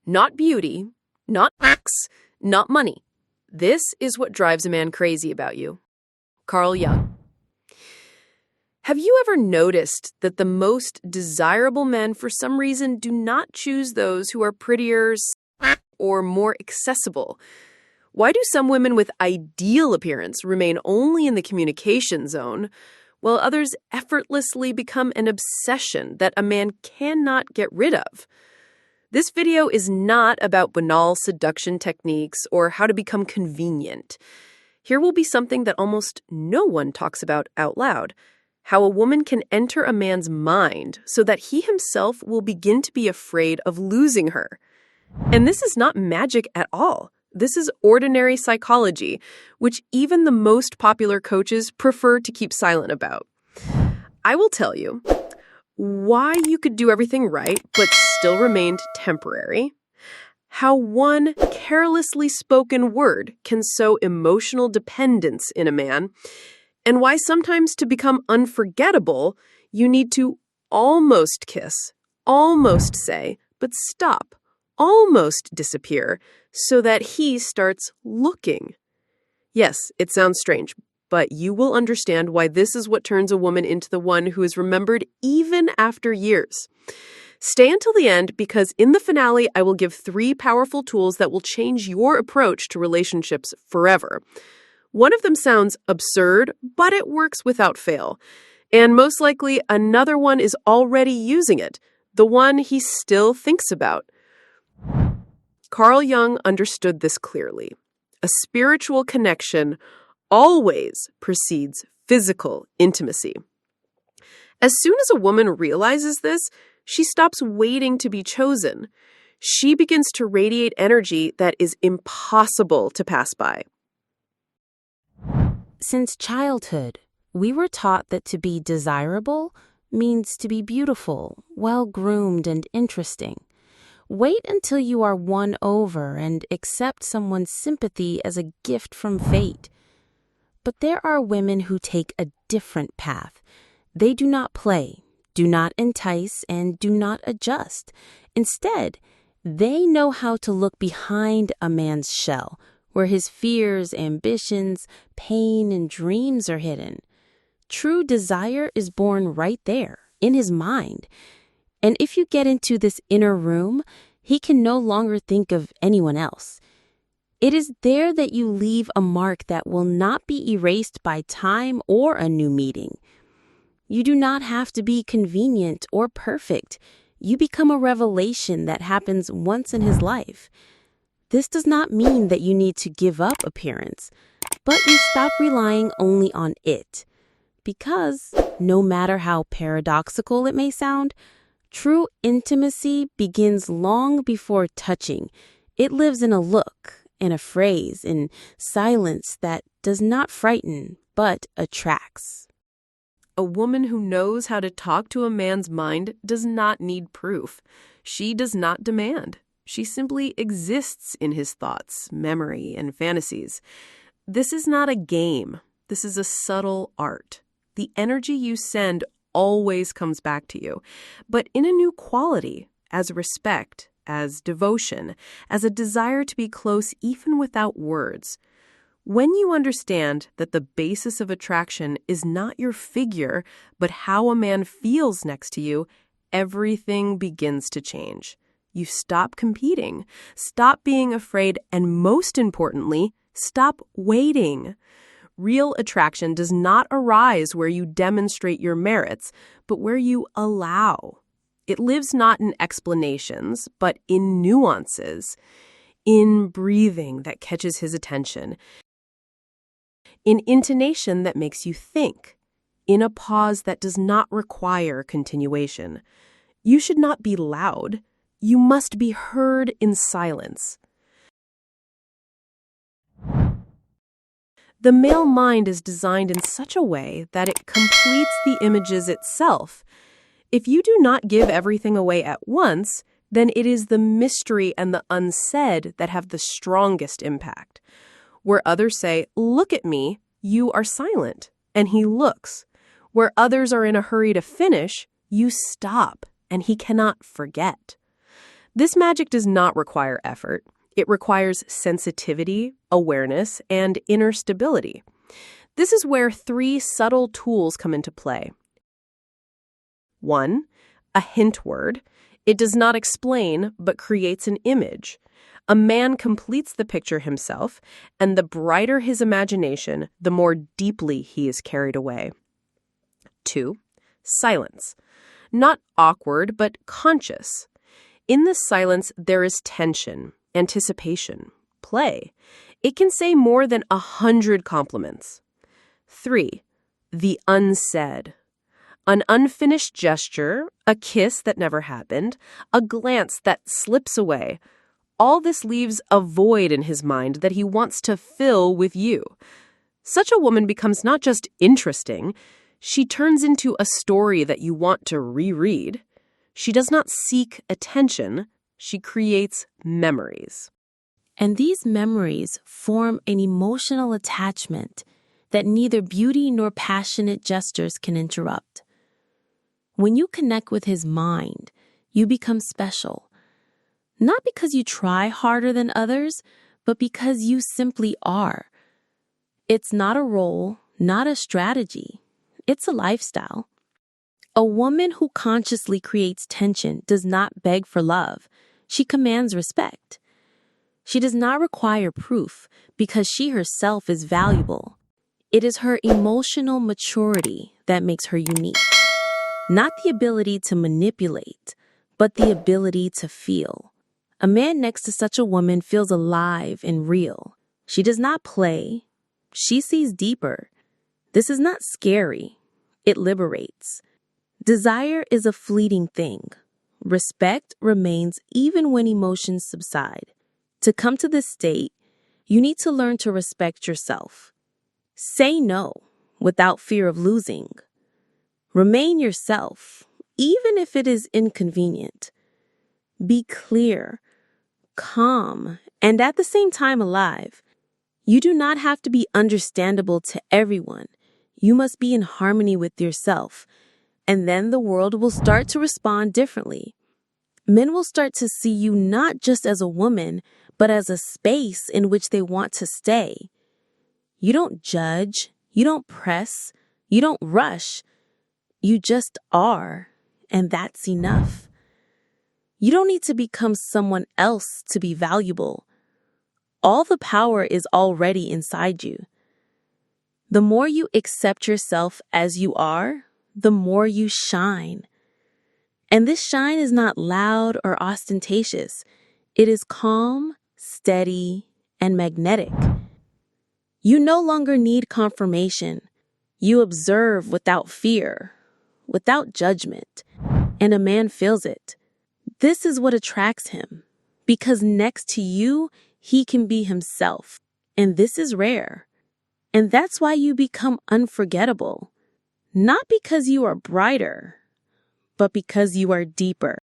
Not beauty, not sex, not money. This is what drives a man crazy about you. Carl Jung. Have you ever noticed that the most desirable men, for some reason, do not choose those who are prettier or more accessible? Why do some women with ideal appearance remain only in the communication zone, while others effortlessly become an obsession that a man cannot get rid of? This video is not about banal seduction techniques or how to become convenient. Here will be something that almost no one talks about out loud: how a woman can enter a man's mind so that he himself will begin to be afraid of losing her. And this is not magic at all. This is ordinary psychology, which even the most popular coaches prefer to keep silent about. I will tell you why you could do everything right but still remained temporary, how one carelessly spoken word can sow emotional dependence in a man, and why sometimes to become unforgettable, you need to almost kiss, almost say, but stop, almost disappear, so that he starts looking. Yes, it sounds strange, but you will understand why this is what turns a woman into the one who is remembered even after years. Stay until the end, because in the finale, I will give 3 powerful tools that will change your approach to relationships forever. One of them sounds absurd, but it works without fail. And most likely, another one is already using it, the one he still thinks about. Carl Jung understood this clearly. A spiritual connection always precedes physical intimacy. As soon as a woman realizes this, she stops waiting to be chosen. She begins to radiate energy that is impossible to pass by. Since childhood, we were taught that to be desirable means to be beautiful, well-groomed, and interesting. Wait until you are won over and accept someone's sympathy as a gift from fate. But there are women who take a different path. They do not play, do not entice, and do not adjust. Instead, they know how to look behind a man's shell, where his fears, ambitions, pain, and dreams are hidden. True desire is born right there, in his mind. And if you get into this inner room, he can no longer think of anyone else. It is there that you leave a mark that will not be erased by time or a new meeting. You do not have to be convenient or perfect. You become a revelation that happens once in his life. This does not mean that you need to give up appearance, but you stop relying only on it. Because, no matter how paradoxical it may sound, true intimacy begins long before touching. It lives in a look, in a phrase, in silence that does not frighten, but attracts. A woman who knows how to talk to a man's mind does not need proof. She does not demand. She simply exists in his thoughts, memory, and fantasies. This is not a game. This is a subtle art. The energy you send always comes back to you, but in a new quality, as respect, as devotion, as a desire to be close even without words. When you understand that the basis of attraction is not your figure, but how a man feels next to you, everything begins to change. You stop competing, stop being afraid, and most importantly, stop waiting. Real attraction does not arise where you demonstrate your merits, but where you allow. It lives not in explanations, but in nuances, in breathing that catches his attention, in intonation that makes you think, in a pause that does not require continuation. You should not be loud. You must be heard in silence. The male mind is designed in such a way that it completes the images itself. If you do not give everything away at once, then it is the mystery and the unsaid that have the strongest impact. Where others say, "Look at me," you are silent, and he looks. Where others are in a hurry to finish, you stop, and he cannot forget. This magic does not require effort. It requires sensitivity, awareness, and inner stability. This is where 3 subtle tools come into play. 1. A hint word. It does not explain, but creates an image. A man completes the picture himself, and the brighter his imagination, the more deeply he is carried away. 2. Silence. Not awkward, but conscious. In this silence, there is tension, anticipation, play. It can say more than 100 compliments. 3. The unsaid. An unfinished gesture, a kiss that never happened, a glance that slips away. All this leaves a void in his mind that he wants to fill with you. Such a woman becomes not just interesting, she turns into a story that you want to reread. She does not seek attention, she creates memories. And these memories form an emotional attachment that neither beauty nor passionate gestures can interrupt. When you connect with his mind, you become special. Not because you try harder than others, but because you simply are. It's not a role, not a strategy. It's a lifestyle. A woman who consciously creates tension does not beg for love. She commands respect. She does not require proof because she herself is valuable. It is her emotional maturity that makes her unique. Not the ability to manipulate, but the ability to feel. A man next to such a woman feels alive and real. She does not play. She sees deeper. This is not scary. It liberates. Desire is a fleeting thing. Respect remains even when emotions subside. To come to this state, you need to learn to respect yourself. Say no without fear of losing. Remain yourself, even if it is inconvenient. Be clear, calm, and at the same time alive. You do not have to be understandable to everyone. You must be in harmony with yourself, and then the world will start to respond differently. Men will start to see you not just as a woman, but as a space in which they want to stay. You don't judge, you don't press, you don't rush. You just are, and that's enough. You don't need to become someone else to be valuable. All the power is already inside you. The more you accept yourself as you are, the more you shine. And this shine is not loud or ostentatious. It is calm, steady, and magnetic. You no longer need confirmation. You observe without fear, without judgment, and a man feels it. This is what attracts him, because next to you, he can be himself, and this is rare. And that's why you become unforgettable, not because you are brighter, but because you are deeper.